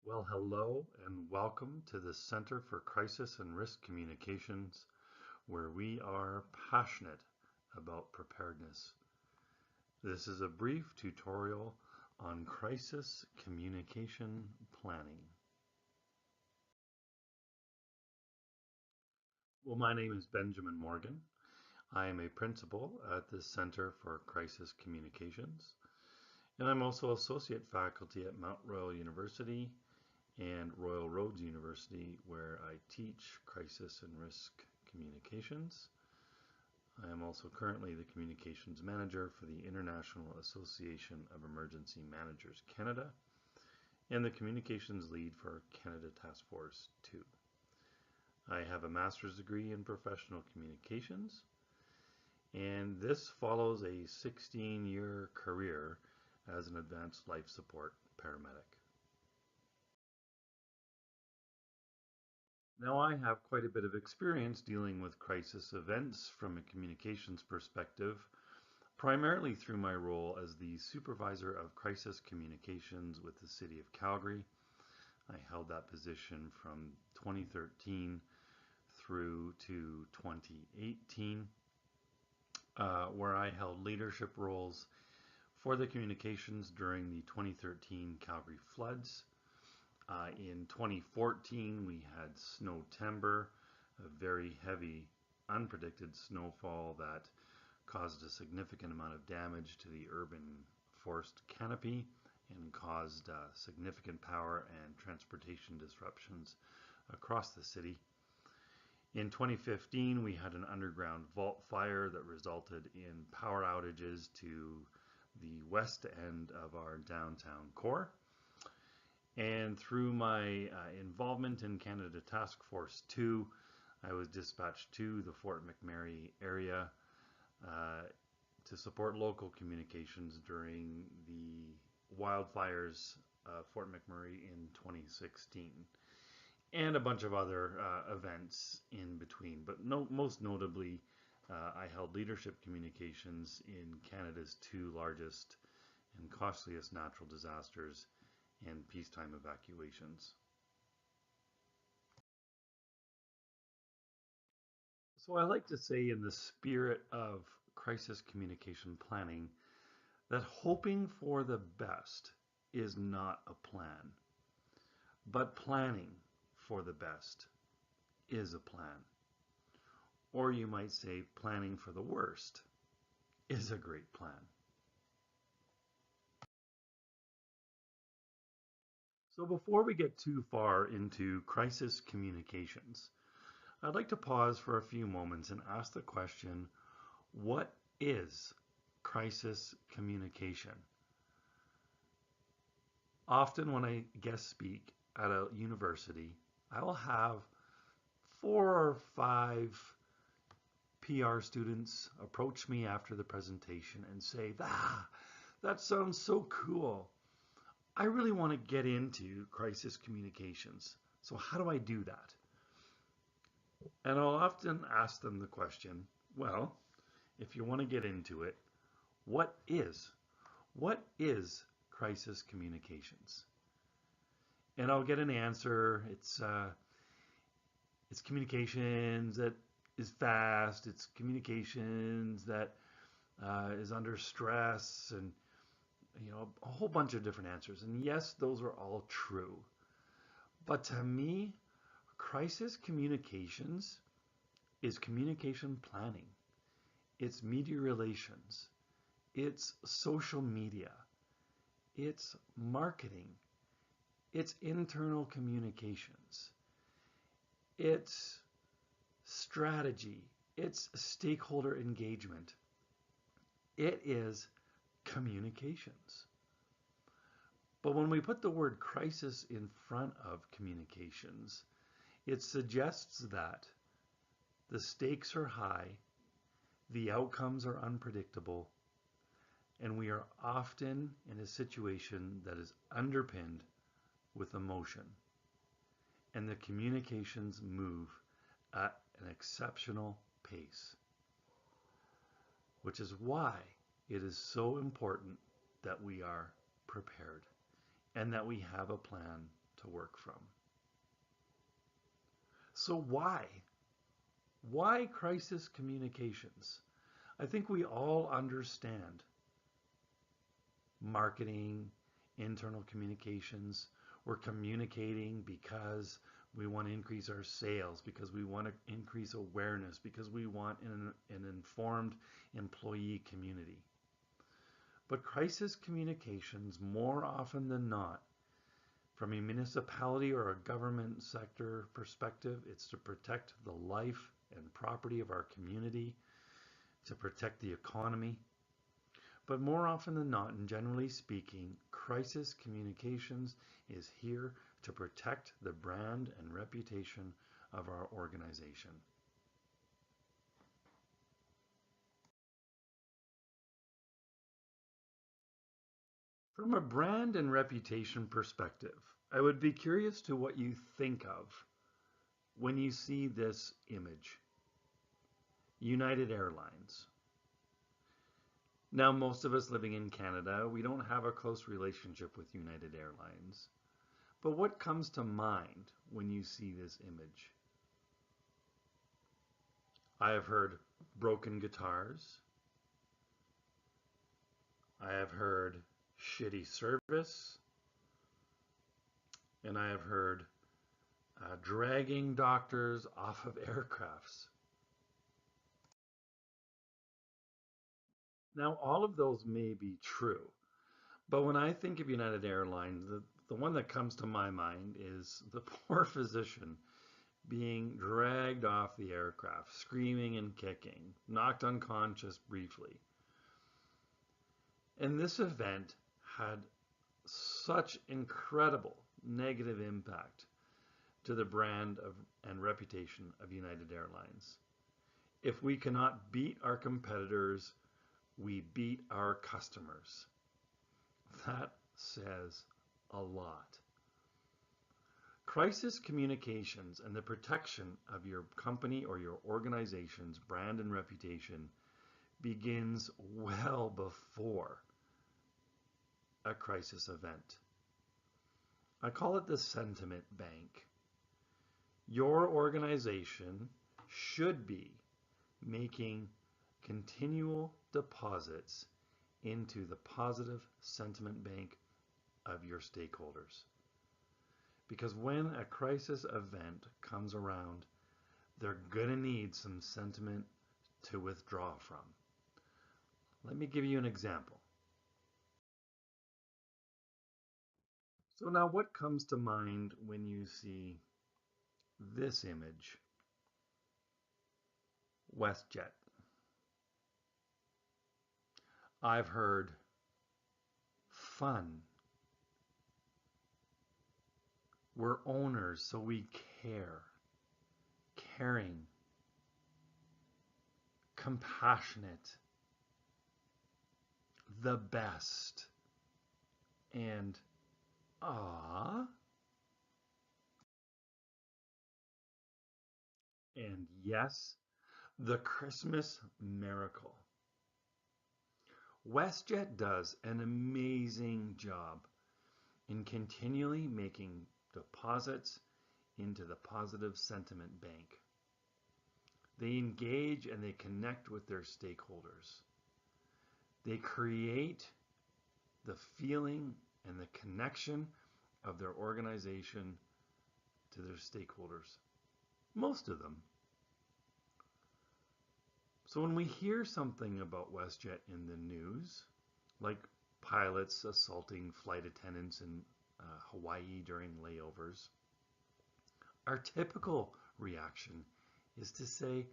Well, hello and welcome to the Center for Crisis and Risk Communications, where we are passionate about preparedness. This is a brief tutorial on crisis communication planning. Well, my name is Benjamin Morgan. I am a principal at the Center for Crisis Communications, and I'm also associate faculty at Mount Royal University and Royal Roads University, where I teach crisis and risk communications. I am also currently the communications manager for the International Association of Emergency Managers Canada and the communications lead for Canada Task Force 2. I have a master's degree in professional communications, and this follows a 16-year career as an advanced life support paramedic. Now, I have quite a bit of experience dealing with crisis events from a communications perspective, primarily through my role as the supervisor of crisis communications with the City of Calgary. I held that position from 2013 through to 2018, where I held leadership roles for the communications during the 2013 Calgary floods. In 2014, we had Snowtember, a very heavy, unpredicted snowfall that caused a significant amount of damage to the urban forest canopy and caused significant power and transportation disruptions across the city. In 2015, we had an underground vault fire that resulted in power outages to the west end of our downtown core. And through my involvement in Canada Task Force 2, I was dispatched to the Fort McMurray area to support local communications during the wildfires of Fort McMurray in 2016, and a bunch of other events in between. But most notably, I held leadership communications in Canada's two largest and costliest natural disasters and peacetime evacuations. So I like to say, in the spirit of crisis communication planning, that hoping for the best is not a plan, but planning for the best is a plan. Or you might say planning for the worst is a great plan. So before we get too far into crisis communications, I'd like to pause for a few moments and ask the question, what is crisis communication? Often when I guest speak at a university, I will have 4 or 5 PR students approach me after the presentation and say, that sounds so cool. I really want to get into crisis communications. So how do I do that? And I'll often ask them the question, well, if you want to get into it, what is crisis communications? And I'll get an answer. It's communications that is fast. It's communications that is under stress, and a whole bunch of different answers. And yes, those are all true. But to me, crisis communications is communication planning. It's media relations. It's social media. It's marketing. It's internal communications. It's strategy. It's stakeholder engagement. It is communications. But when we put the word crisis in front of communications, it suggests that the stakes are high, the outcomes are unpredictable, and we are often in a situation that is underpinned with emotion. And the communications move at an exceptional pace, which is why it is so important that we are prepared and that we have a plan to to work from. So why? Why crisis communications? I think we all understand marketing, internal communications. We're communicating because we want to increase our sales, because we want to increase awareness, because we want an informed employee community. But crisis communications, more often than not, from a municipality or a government sector perspective, it's to protect the life and property of our community, to protect the economy. But more often than not, and generally speaking, crisis communications is here to protect the brand and reputation of our organization. From a brand and reputation perspective, I would be curious to what you think of when you see this image. United Airlines. Now, most of us living in Canada, we don't have a close relationship with United Airlines. But what comes to mind when you see this image? I have heard broken guitars. I have heard shitty service. And I have heard dragging doctors off of aircrafts. Now, all of those may be true, but when I think of United Airlines, the one that comes to my mind is the poor physician being dragged off the aircraft, screaming and kicking, knocked unconscious briefly. And this event had such incredible negative impact to the brand and reputation of United Airlines. If we cannot beat our competitors, we beat our customers. That says a lot. Crisis communications and the protection of your company or your organization's brand and reputation begins well before a crisis event. I call it the sentiment bank. Your organization should be making continual deposits into the positive sentiment bank of your stakeholders. Because when a crisis event comes around, they're going to need some sentiment to withdraw from. Let me give you an example. So now what comes to mind when you see this image? WestJet. I've heard fun. We're owners, so we care. Caring. Compassionate. The best. And ah. And yes, the Christmas miracle. WestJet does an amazing job in continually making deposits into the positive sentiment bank. They engage and they connect with their stakeholders. They create the feeling and the connection of their organization to their stakeholders. Most of them. So when we hear something about WestJet in the news, like pilots assaulting flight attendants in Hawaii during layovers, our typical reaction is to say,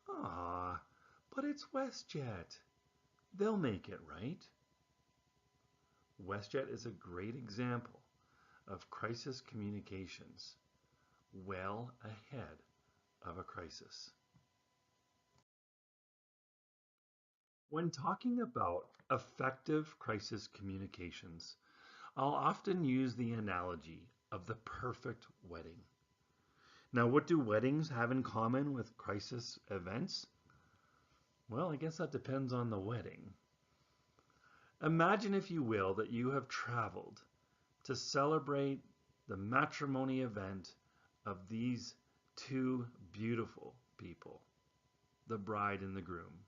"Ah, but it's WestJet. They'll make it right." WestJet is a great example of crisis communications well ahead of a crisis. When talking about effective crisis communications, I'll often use the analogy of the perfect wedding. Now, what do weddings have in common with crisis events? Well, I guess that depends on the wedding. Imagine, if you will, that you have traveled to celebrate the matrimony event of these two beautiful people, the bride and the groom.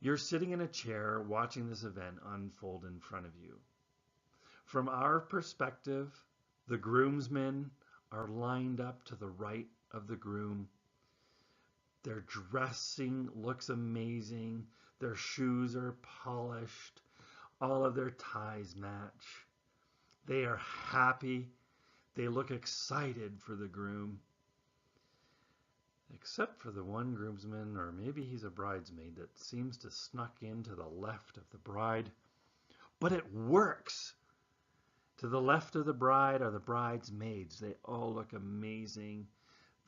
You're sitting in a chair watching this event unfold in front of you. From our perspective, the groomsmen are lined up to the right of the groom. Their dressing looks amazing. Their shoes are polished. All of their ties match. They are happy. They look excited for the groom. Except for the one groomsman, or maybe he's a bridesmaid, that seems to snuck in to the left of the bride. But it works! To the left of the bride are the bridesmaids. They all look amazing.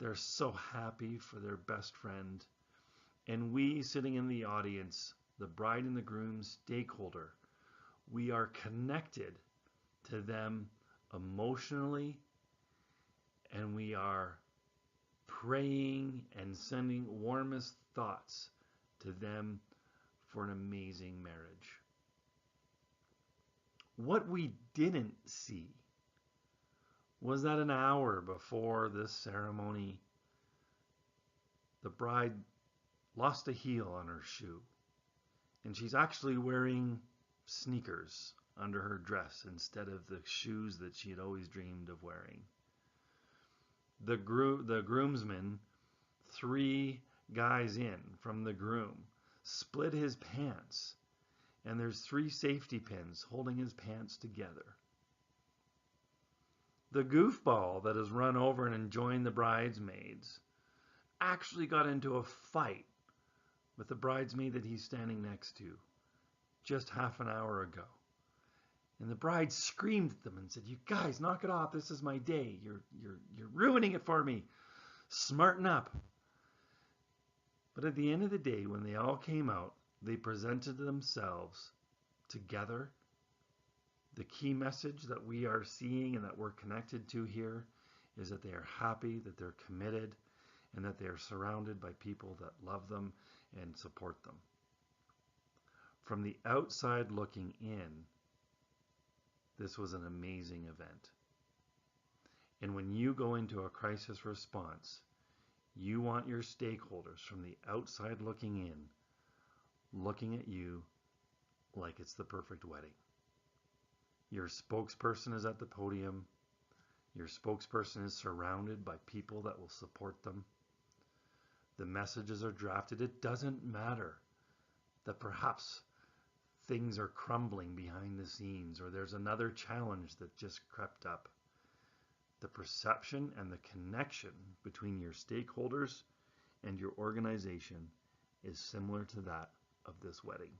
They're so happy for their best friend. And we, sitting in the audience, the bride and the groom stakeholder, we are connected to them emotionally, and we are praying and sending warmest thoughts to them for an amazing marriage. What we didn't see was that an hour before this ceremony, the bride lost a heel on her shoe, and she's actually wearing sneakers under her dress instead of the shoes that she had always dreamed of wearing. The groomsman, 3 guys in from the groom, split his pants, and there's 3 safety pins holding his pants together. The goofball that has run over and enjoying the bridesmaids actually got into a fight with the bridesmaid that he's standing next to just half an hour ago. And the bride screamed at them and said, "You guys, knock it off. This is my day. You're ruining it for me. Smarten up." But at the end of the day, when they all came out, they presented themselves together. The key message that we are seeing and that we're connected to here is that they are happy, that they're committed, and that they are surrounded by people that love them and support them. From the outside looking in, this was an amazing event. And when you go into a crisis response, you want your stakeholders from the outside looking in, looking at you like it's the perfect wedding. Your spokesperson is at the podium. Your spokesperson is surrounded by people that will support them. The messages are drafted. It doesn't matter that perhaps things are crumbling behind the scenes, or there's another challenge that just crept up. The perception and the connection between your stakeholders and your organization is similar to that of this wedding.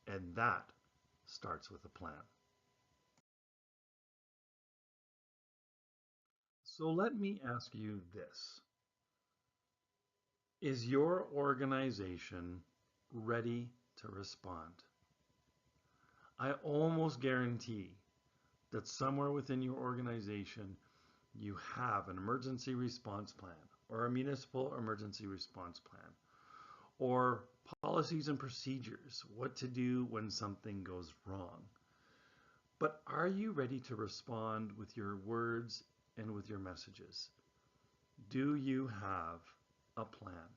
And that starts with a plan. So let me ask you this. Is your organization ready to respond? I almost guarantee that somewhere within your organization you have an emergency response plan, or a municipal emergency response plan, or policies and procedures, what to do when something goes wrong. But are you ready to respond with your words and with your messages? Do you have a plan?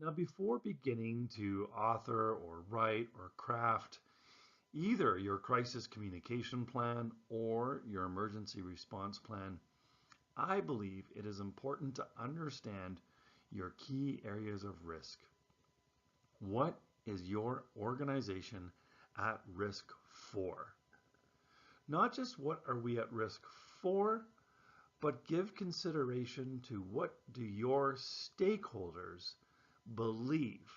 Now, before beginning to author or write or craft either your crisis communication plan or your emergency response plan, I believe it is important to understand your key areas of risk. What is your organization at risk for? Not just what are we at risk for, but give consideration to what do your stakeholders believe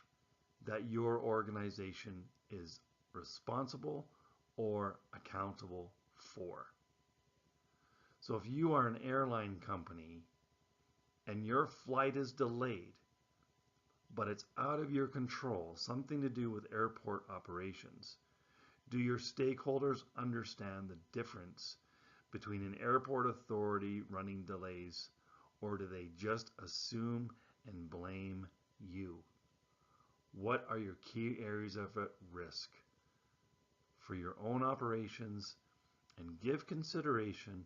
that your organization is responsible or accountable for. So if you are an airline company and your flight is delayed, but it's out of your control, something to do with airport operations, do your stakeholders understand the difference between an airport authority running delays, or do they just assume and blame you? What are your key areas of risk for your own operations and give consideration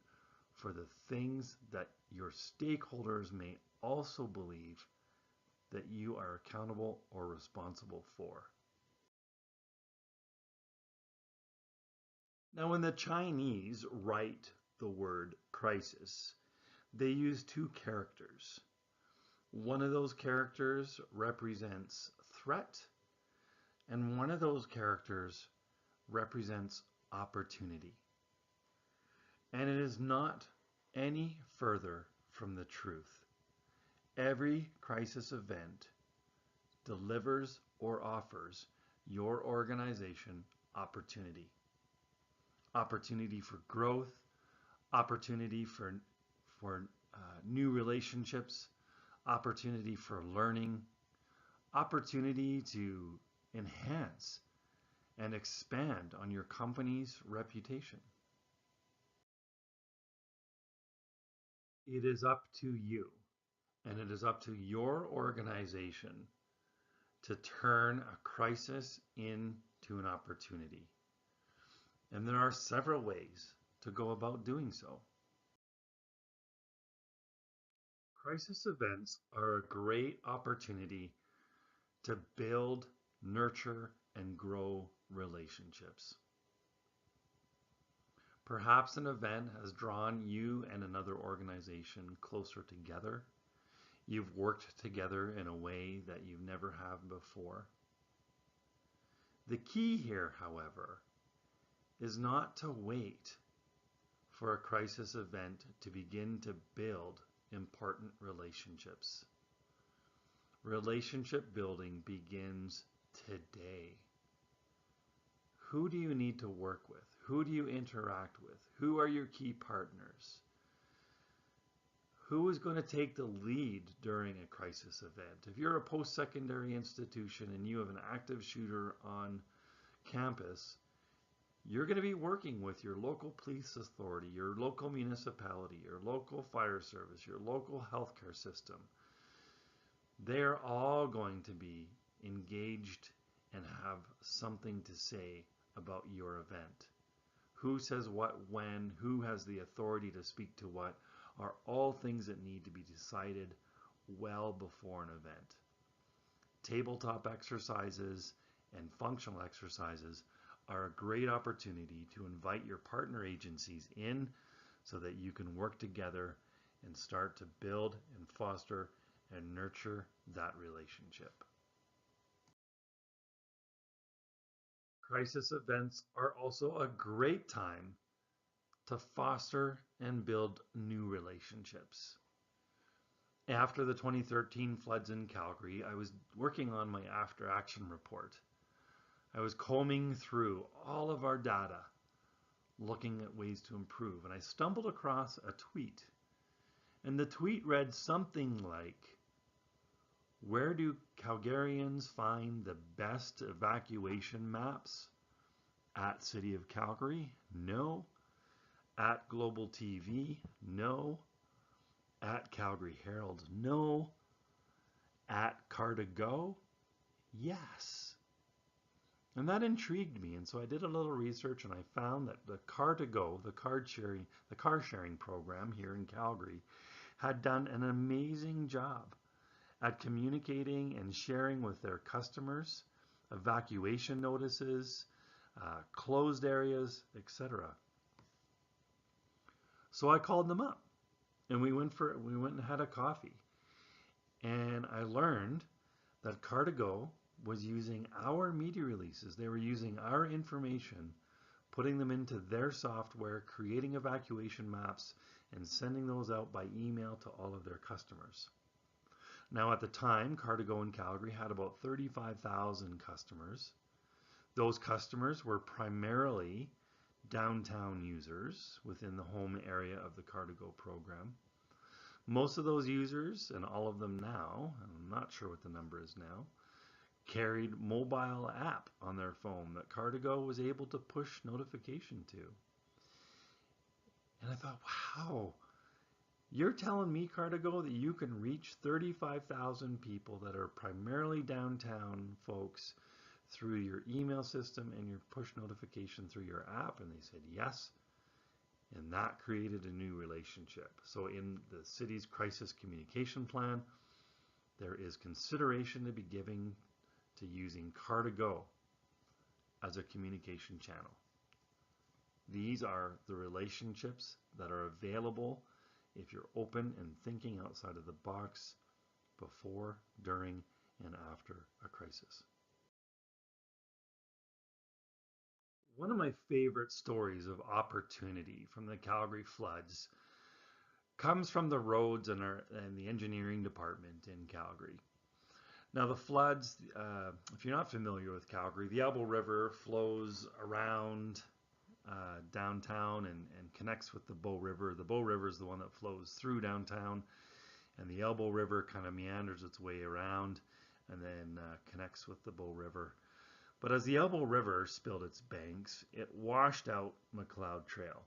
for the things that your stakeholders may also believe that you are accountable or responsible for. Now, when the Chinese write the word crisis, they use two characters. One of those characters represents threat, and one of those characters represents opportunity. And it is not any further from the truth. Every crisis event delivers or offers your organization opportunity. Opportunity for growth, opportunity for new relationships, opportunity for learning, opportunity to enhance and expand on your company's reputation. It is up to you, and it is up to your organization to turn a crisis into an opportunity. And there are several ways to go about doing so. Crisis events are a great opportunity to build, nurture, and grow relationships. Perhaps an event has drawn you and another organization closer together. You've worked together in a way that you never have before. The key here, however, is not to wait for a crisis event to begin to build important relationships. Relationship building begins today. Who do you need to work with? Who do you interact with? Who are your key partners? Who is going to take the lead during a crisis event? If you're a post-secondary institution and you have an active shooter on campus, you're going to be working with your local police authority, your local municipality, your local fire service, your local healthcare system. They're all going to be engaged and have something to say about your event. Who says what when, who has the authority to speak to what, are all things that need to be decided well before an event. Tabletop exercises and functional exercises are a great opportunity to invite your partner agencies in so that you can work together and start to build and foster and nurture that relationship. Crisis events are also a great time to foster and build new relationships. After the 2013 floods in Calgary, I was working on my after action report. I was combing through all of our data, looking at ways to improve, and I stumbled across a tweet. And the tweet read something like, "Where do Calgarians find the best evacuation maps? At City of Calgary? No. At Global TV? No. At Calgary Herald? No. At Car2Go? Yes." And that intrigued me, and so I did a little research and I found that the Car2Go, the car sharing program here in Calgary, had done an amazing job at communicating and sharing with their customers evacuation notices, closed areas, etc. So I called them up and we went and had a coffee. And I learned that Car2Go was using our media releases. They were using our information, putting them into their software, creating evacuation maps, and sending those out by email to all of their customers. Now at the time, Car2Go in Calgary had about 35,000 customers. Those customers were primarily downtown users within the home area of the Car2Go program. Most of those users, and all of them now, I'm not sure what the number is now, carried mobile app on their phone that Car2Go was able to push notification to. And I thought, wow, you're telling me, Car2Go, that you can reach 35,000 people that are primarily downtown folks through your email system and your push notification through your app? And they said yes. And that created a new relationship. So in the city's crisis communication plan, there is consideration to be given to using Car2Go as a communication channel. These are the relationships that are available if you're open and thinking outside of the box before, during, and after a crisis. One of my favorite stories of opportunity from the Calgary floods comes from the roads and the engineering department in Calgary. Now the floods, if you're not familiar with Calgary, the Elbow River flows around downtown and connects with the Bow River. The Bow River is the one that flows through downtown, and the Elbow River kind of meanders its way around and then connects with the Bow River. But as the Elbow River spilled its banks, it washed out McLeod Trail.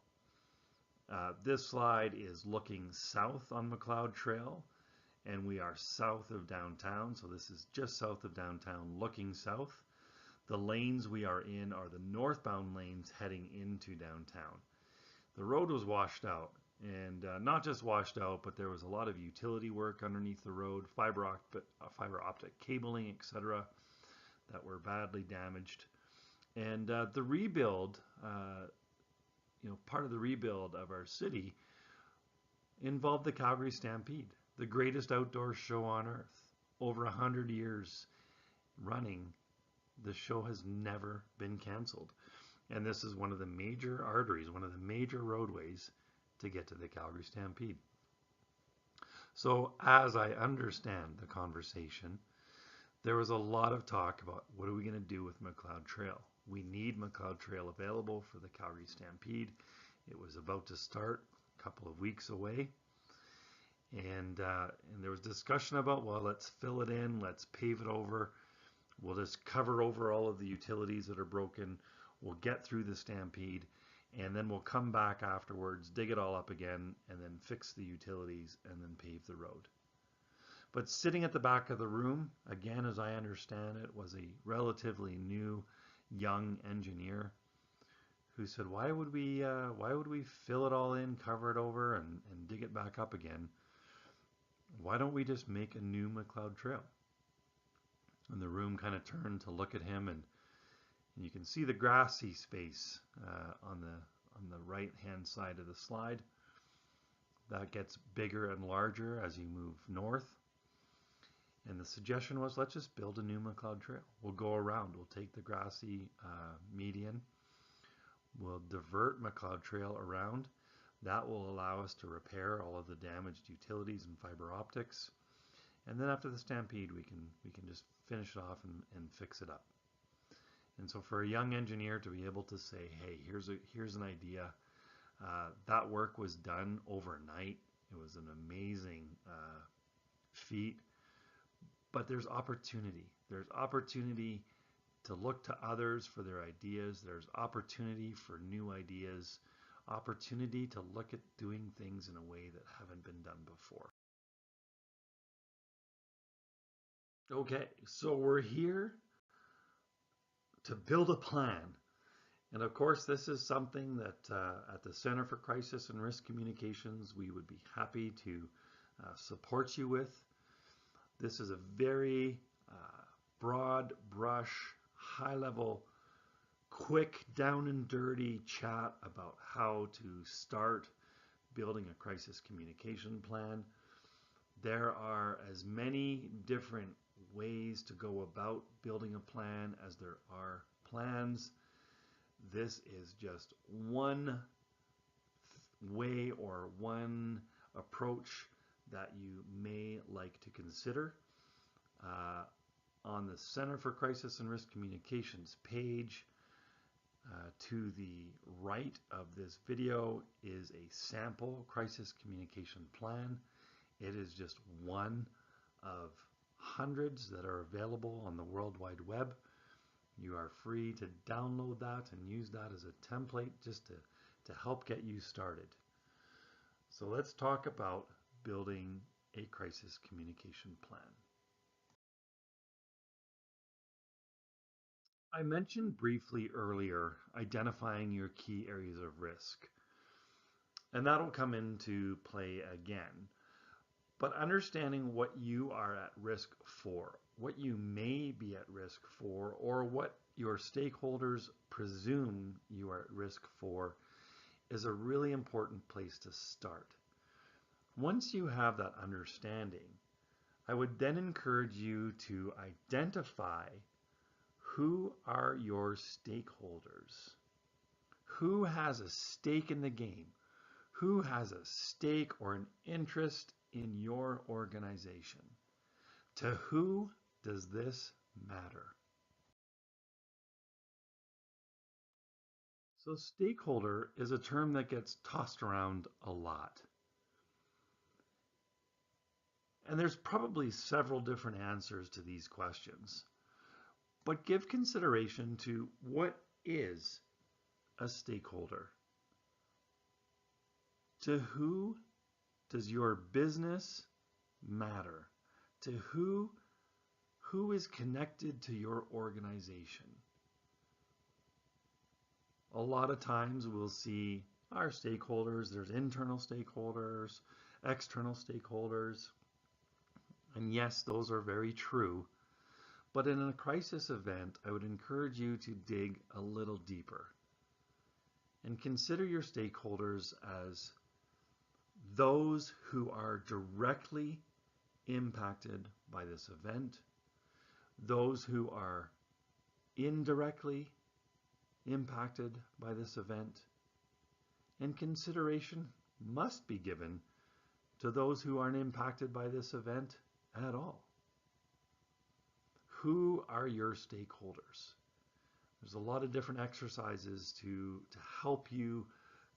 This slide is looking south on McLeod Trail, and we are south of downtown, so this is just south of downtown looking south. The lanes we are in are the northbound lanes heading into downtown. The road was washed out, and not just washed out, but there was a lot of utility work underneath the road, fiber optic cabling, etc., that were badly damaged. And the rebuild, part of the rebuild of our city involved the Calgary Stampede, the greatest outdoor show on earth. Over 100 years running, the show has never been canceled. And this is one of the major arteries, one of the major roadways to get to the Calgary Stampede. So as I understand the conversation, there was a lot of talk about what are we going to do with McLeod Trail. We need McLeod Trail available for the Calgary Stampede. It was about to start a couple of weeks away. And there was discussion about, well, let's fill it in, let's pave it over. We'll just cover over all of the utilities that are broken. We'll get through the Stampede, and then we'll come back afterwards, dig it all up again, and then fix the utilities, and then pave the road. But sitting at the back of the room, again, as I understand it, was a relatively new, young engineer who said, why would we fill it all in, cover it over, and dig it back up again? Why don't we just make a new McLeod Trail? And the room kind of turned to look at him, and you can see the grassy space on the right-hand side of the slide. That gets bigger and larger as you move north. And the suggestion was, let's just build a new McLeod Trail. We'll go around. We'll take the grassy median. We'll divert McLeod Trail around. That will allow us to repair all of the damaged utilities and fiber optics. And then after the Stampede, we can just finish it off and fix it up. And so for a young engineer to be able to say, hey, here's an idea, that work was done overnight. It was an amazing feat. But there's opportunity. There's opportunity to look to others for their ideas. There's opportunity for new ideas. Opportunity to look at doing things in a way that haven't been done before. Okay, so we're here to build a plan. And of course, this is something that at the Center for Crisis and Risk Communications, we would be happy to support you with. This is a very broad brush, high level, quick, down and dirty chat about how to start building a crisis communication plan. There are as many different ways to go about building a plan as there are plans. This is just one way or one approach that you may like to consider. On the Center for Crisis and Risk Communications page, to the right of this video is a sample crisis communication plan. It is just one of hundreds that are available on the World Wide Web. You are free to download that and use that as a template just to help get you started. So let's talk about building a crisis communication plan. I mentioned briefly earlier identifying your key areas of risk, and that'll come into play again. But understanding what you are at risk for, what you may be at risk for, or what your stakeholders presume you are at risk for is a really important place to start. Once you have that understanding, I would then encourage you to identify who are your stakeholders. Who has a stake in the game? Who has a stake or an interest in your organization? To who does this matter? So stakeholder is a term that gets tossed around a lot. And there's probably several different answers to these questions. But give consideration to what is a stakeholder? To who does your business matter? To who is connected to your organization? A lot of times we'll see our stakeholders, there's internal stakeholders, external stakeholders, and yes, those are very true. But in a crisis event, I would encourage you to dig a little deeper and consider your stakeholders as those who are directly impacted by this event, those who are indirectly impacted by this event, and consideration must be given to those who aren't impacted by this event at all. Who are your stakeholders? There's a lot of different exercises to help you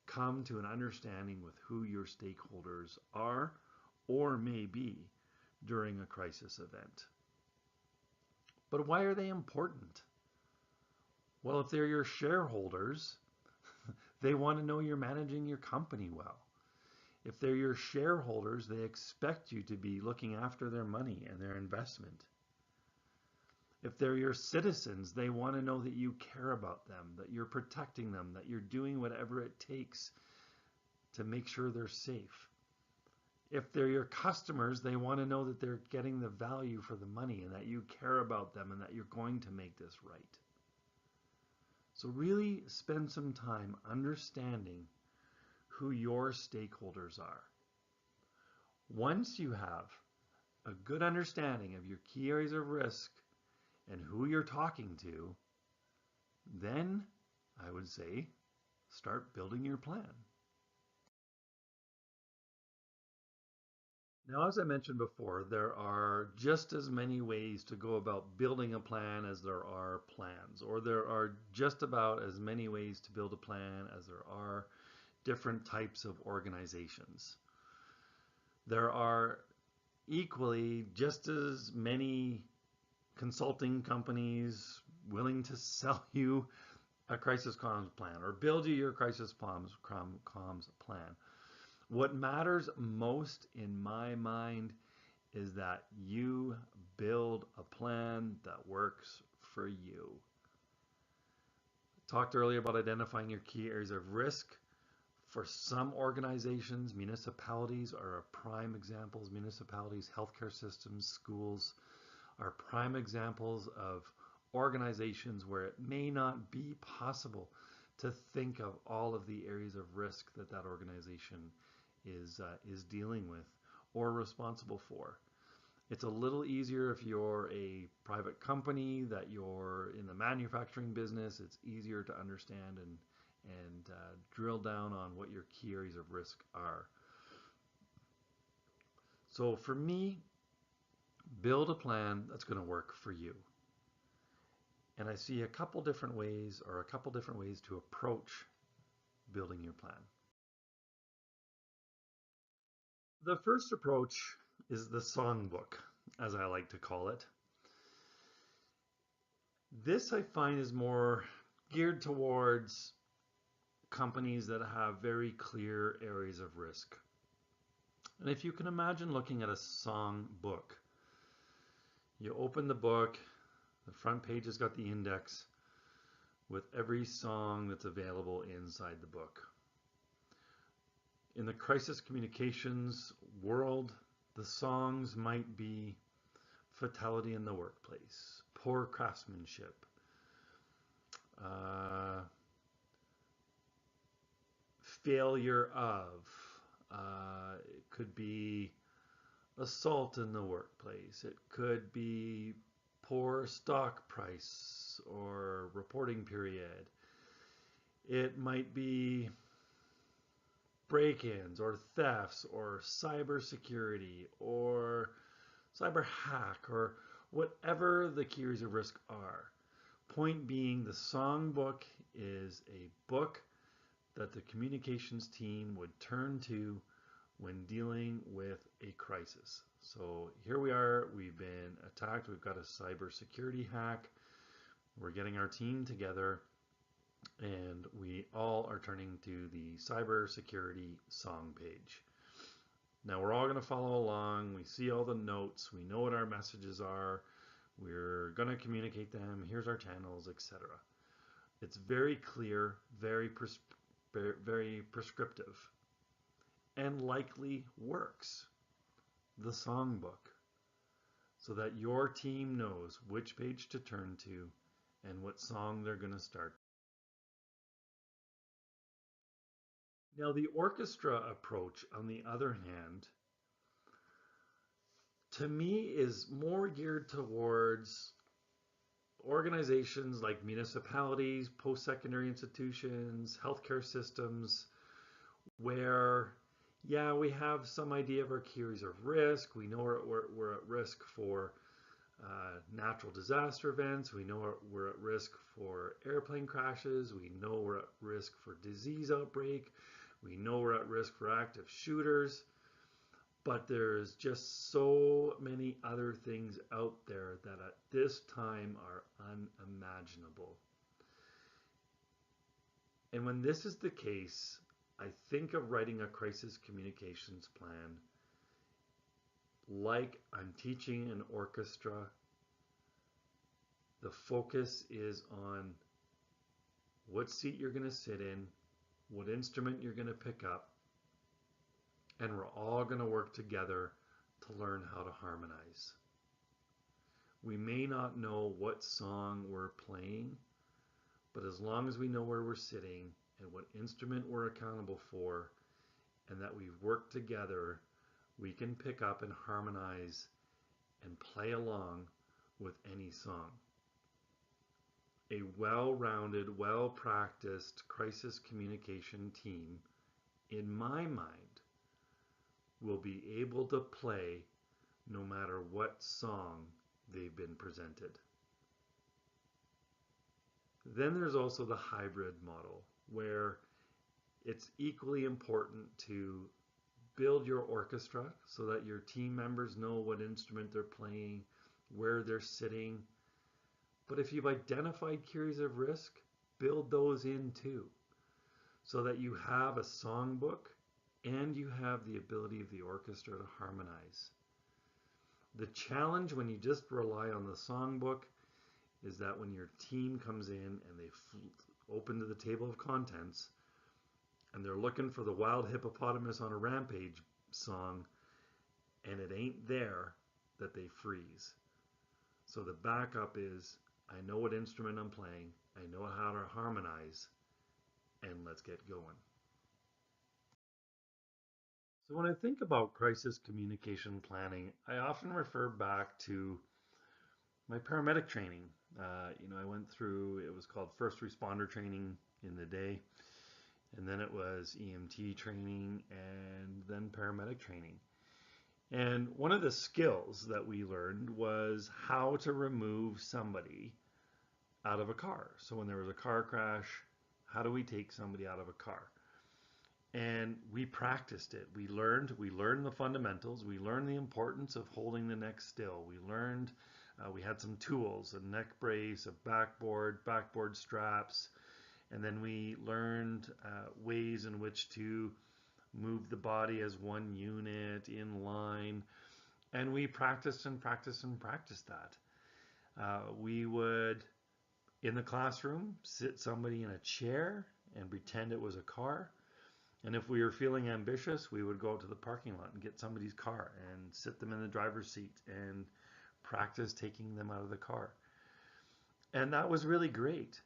come to an understanding with who your stakeholders are or may be during a crisis event. But why are they important? Well, if they're your shareholders, they want to know you're managing your company well. If they're your shareholders, they expect you to be looking after their money and their investment. If they're your citizens, they want to know that you care about them, that you're protecting them, that you're doing whatever it takes to make sure they're safe. If they're your customers, they want to know that they're getting the value for the money and that you care about them and that you're going to make this right. So really spend some time understanding who your stakeholders are. Once you have a good understanding of your key areas of risk and who you're talking to, then I would say start building your plan. Now, as I mentioned before, there are just as many ways to go about building a plan as there are plans, or there are just about as many ways to build a plan as there are different types of organizations. There are equally just as many consulting companies willing to sell you a crisis comms plan or build you your crisis comms plan. What matters most in my mind is that you build a plan that works for you. I talked earlier about identifying your key areas of risk. For some organizations, municipalities are prime examples. Municipalities, healthcare systems, schools are prime examples of organizations where it may not be possible to think of all of the areas of risk that that organization is dealing with or responsible for. It's a little easier if you're a private company, that you're in the manufacturing business. It's easier to understand and drill down on what your key areas of risk are. So for me, build a plan that's going to work for you. And I see a couple different ways to approach building your plan. The first approach is the songbook, as I like to call it. This I find is more geared towards companies that have very clear areas of risk. And if you can imagine looking at a song book, you open the book, the front page has got the index, with every song that's available inside the book. In the crisis communications world, the songs might be fatality in the workplace, poor craftsmanship, failure of, it could be assault in the workplace, it could be poor stock price or reporting period, it might be break-ins or thefts or cybersecurity or cyber hack or whatever the key areas of risk are. Point being, the songbook is a book that the communications team would turn to when dealing with a crisis. So here we are, we've been attacked, we've got a cybersecurity hack, we're getting our team together, and we all are turning to the cybersecurity song page. Now we're all going to follow along, we see all the notes, we know what our messages are, we're going to communicate them, here's our channels, etc. It's very clear, very prescriptive, and likely works, the songbook, so that your team knows which page to turn to and what song they're going to start. Now the orchestra approach, on the other hand, to me is more geared towards organizations like municipalities, post-secondary institutions, healthcare systems, where, yeah, we have some idea of our key areas of risk. We know we're at risk for natural disaster events. We know we're at risk for airplane crashes. We know we're at risk for disease outbreak. We know we're at risk for active shooters. But there's just so many other things out there that at this time are unimaginable. And when this is the case, I think of writing a crisis communications plan like I'm teaching an orchestra. The focus is on what seat you're going to sit in, what instrument you're going to pick up, and we're all going to work together to learn how to harmonize. We may not know what song we're playing, but as long as we know where we're sitting and what instrument we're accountable for, and that we've worked together, we can pick up and harmonize and play along with any song. A well-rounded, well-practiced crisis communication team, in my mind, will be able to play no matter what song they've been presented. Then there's also the hybrid model, where it's equally important to build your orchestra so that your team members know what instrument they're playing, where they're sitting. But if you've identified key areas of risk, build those in too, so that you have a songbook and you have the ability of the orchestra to harmonize. The challenge when you just rely on the songbook is that when your team comes in and they open to the table of contents and they're looking for the wild hippopotamus on a rampage song and it ain't there, that they freeze. So the backup is, I know what instrument I'm playing, I know how to harmonize, and let's get going. So when I think about crisis communication planning, I often refer back to my paramedic training. I went through, it was called first responder training in the day, and then it was EMT training, and then paramedic training. And one of the skills that we learned was how to remove somebody out of a car. So when there was a car crash, how do we take somebody out of a car? And we practiced it. We learned the fundamentals. We learned the importance of holding the neck still. We learned, we had some tools, a neck brace, a backboard straps, and then we learned ways in which to move the body as one unit in line. And we practiced and practiced and practiced that. We would In the classroom, sit somebody in a chair and pretend it was a car. And if we were feeling ambitious, we would go out to the parking lot and get somebody's car and sit them in the driver's seat and practice taking them out of the car. And that was really great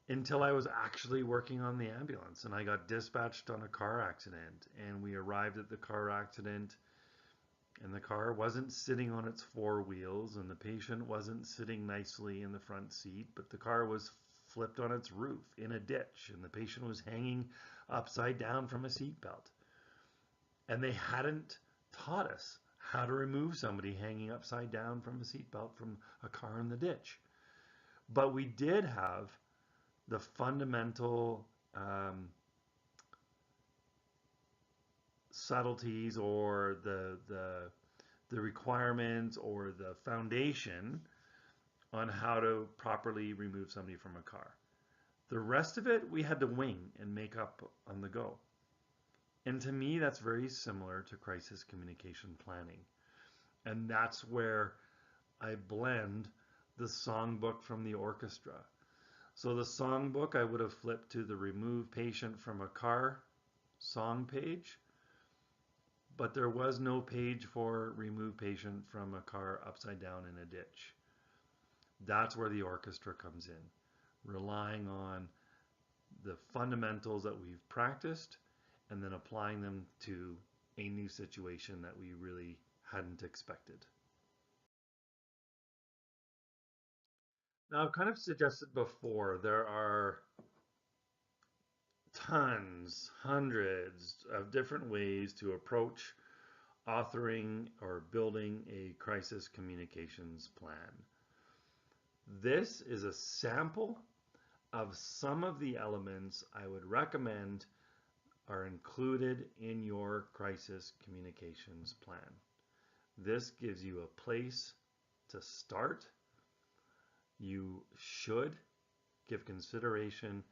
until I was actually working on the ambulance and I got dispatched on a car accident. And we arrived at the car accident and the car wasn't sitting on its four wheels and the patient wasn't sitting nicely in the front seat, but the car was flipped on its roof in a ditch and the patient was hanging upside down from a seatbelt. And they hadn't taught us how to remove somebody hanging upside down from a seatbelt from a car in the ditch. But we did have the fundamental subtleties or the requirements or the foundation on how to properly remove somebody from a car. The rest of it we had to wing and make up on the go. And to me, that's very similar to crisis communication planning. And that's where I blend the songbook from the orchestra. So the songbook, I would have flipped to the remove patient from a car song page, but there was no page for remove patient from a car upside down in a ditch. That's where the orchestra comes in, relying on the fundamentals that we've practiced and then applying them to a new situation that we really hadn't expected. Now, I've kind of suggested before, there are tons, hundreds of different ways to approach authoring or building a crisis communications plan. This is a sample of some of the elements I would recommend are included in your crisis communications plan. This gives you a place to start. You should give consideration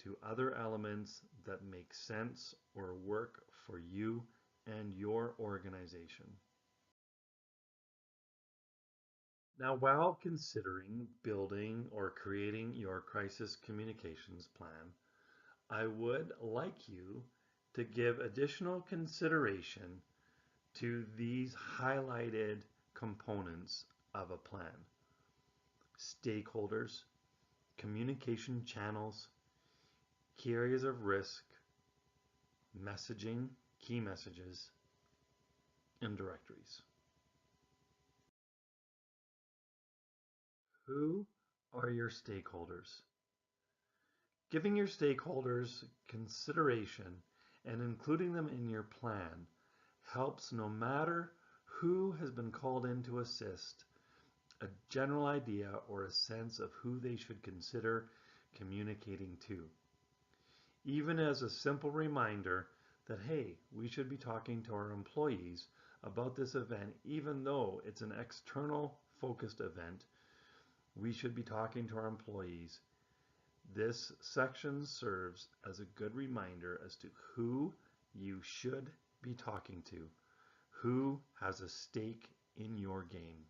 to other elements that make sense or work for you and your organization. Now, while considering building or creating your crisis communications plan, I would like you to give additional consideration to these highlighted components of a plan: stakeholders, communication channels, key areas of risk, messaging, key messages, and directories. Who are your stakeholders? Giving your stakeholders consideration and including them in your plan helps, no matter who has been called in to assist, a general idea or a sense of who they should consider communicating to. Even as a simple reminder that, hey, we should be talking to our employees about this event, even though it's an external focused event, we should be talking to our employees. This section serves as a good reminder as to who you should be talking to, who has a stake in your game.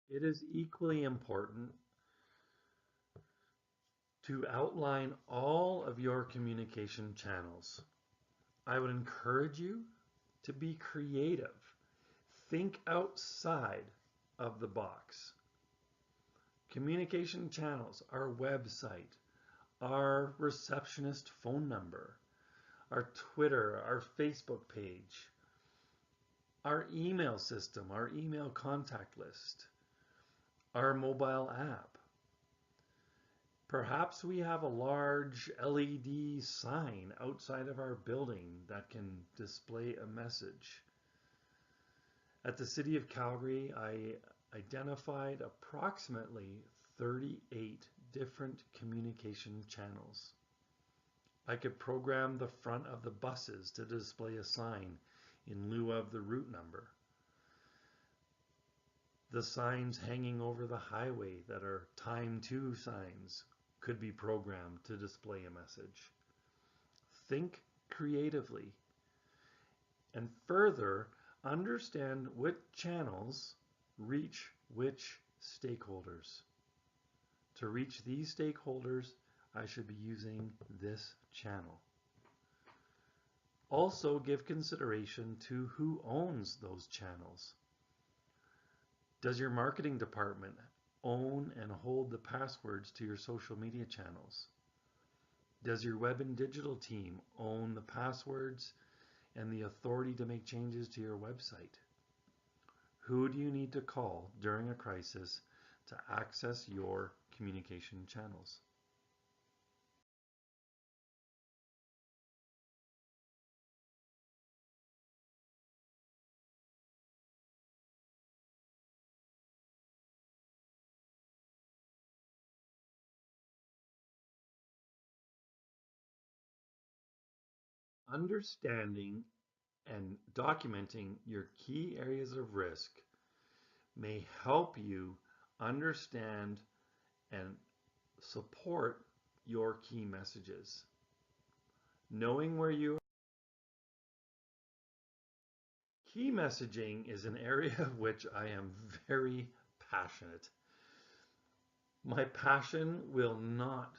It is equally important to outline all of your communication channels. I would encourage you to be creative. Think outside of the box. Communication channels, our website, our receptionist phone number, our Twitter, our Facebook page, our email system, our email contact list, our mobile app. Perhaps we have a large LED sign outside of our building that can display a message. At the City of Calgary, I identified approximately 38 different communication channels. I could program the front of the buses to display a sign in lieu of the route number. The signs hanging over the highway that are time to signs could be programmed to display a message. Think creatively and further understand which channels reach Which stakeholders? To reach these stakeholders, I should be using this channel. Also give consideration to who owns those channels. Does your marketing department own and hold the passwords to your social media channels? Does your web and digital team own the passwords and the authority to make changes to your website? Who do you need to call during a crisis to access your communication channels? Understanding and documenting your key areas of risk may help you understand and support your key messages. Knowing where you Key messaging is an area of which I am very passionate. My passion will not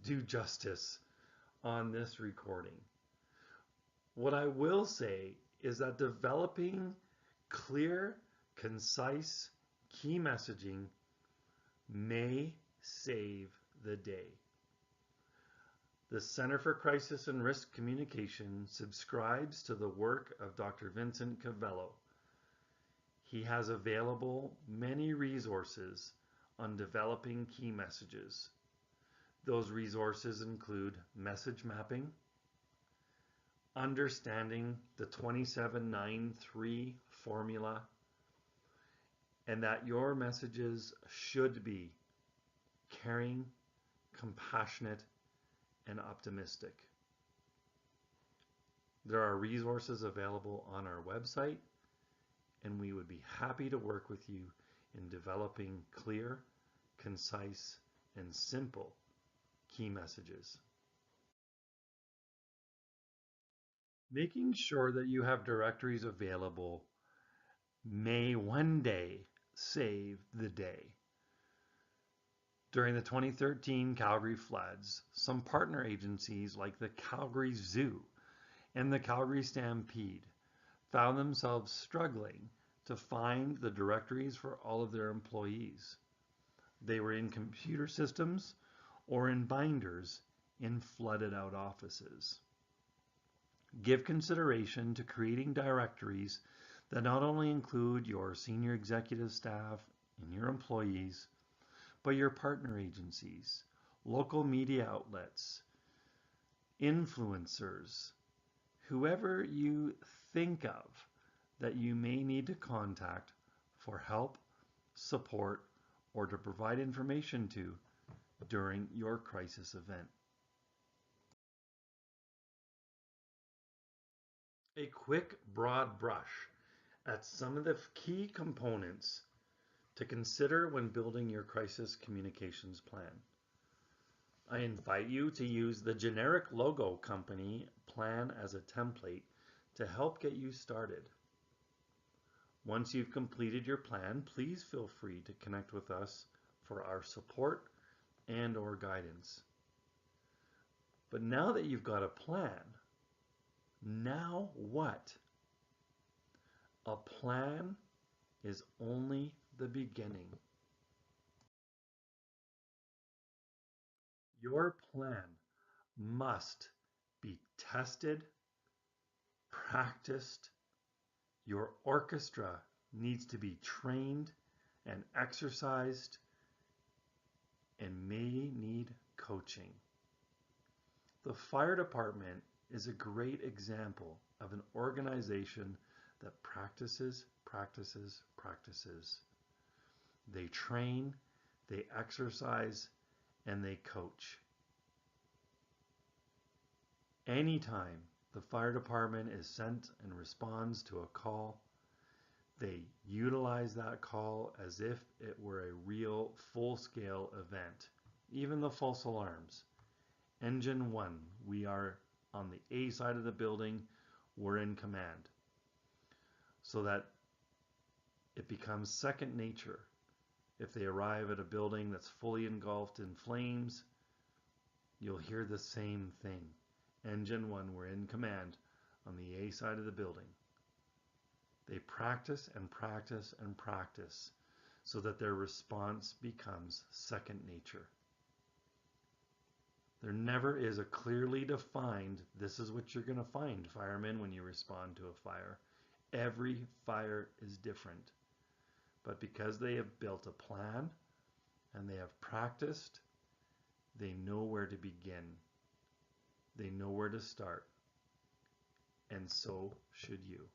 do justice on this recording. What I will say is that developing clear, concise key messaging may save the day. The Center for Crisis and Risk Communication subscribes to the work of Dr. Vincent Cavello. He has available many resources on developing key messages. Those resources include message mapping, understanding the 2793 formula, and that your messages should be caring, compassionate, and optimistic. There are resources available on our website, and we would be happy to work with you in developing clear, concise, and simple key messages. Making sure that you have directories available may one day save the day. During the 2013 Calgary floods, some partner agencies like the Calgary Zoo and the Calgary Stampede found themselves struggling to find the directories for all of their employees. They were in computer systems or in binders in flooded out offices. Give consideration to creating directories that not only include your senior executive staff and your employees, but your partner agencies, local media outlets, influencers, whoever you think of that you may need to contact for help, support, or to provide information to during your crisis event. A quick broad brush at some of the key components to consider when building your crisis communications plan. I invite you to use the generic logo company plan as a template to help get you started. Once you've completed your plan, please feel free to connect with us for our support and/or guidance. But now that you've got a plan, now what? A plan is only the beginning. Your plan must be tested, practiced. Your orchestra needs to be trained and exercised and may need coaching. The fire department is a great example of an organization that practices. They train, they exercise, and they coach. Anytime the fire department is sent and responds to a call, they utilize that call as if it were a real full-scale event. Even the false alarms. Engine 1, we are on the A side of the building, we're in command. So that it becomes second nature If they arrive at a building that's fully engulfed in flames, you'll hear the same thing. Engine 1 were in command on the A side of the building. They practice and practice and practice so that their response becomes second nature. There never is a clearly defined, this is what you're going to find, firemen, when you respond to a fire. Every fire is different. But because they have built a plan and they have practiced, they know where to begin. They know where to start. And so should you.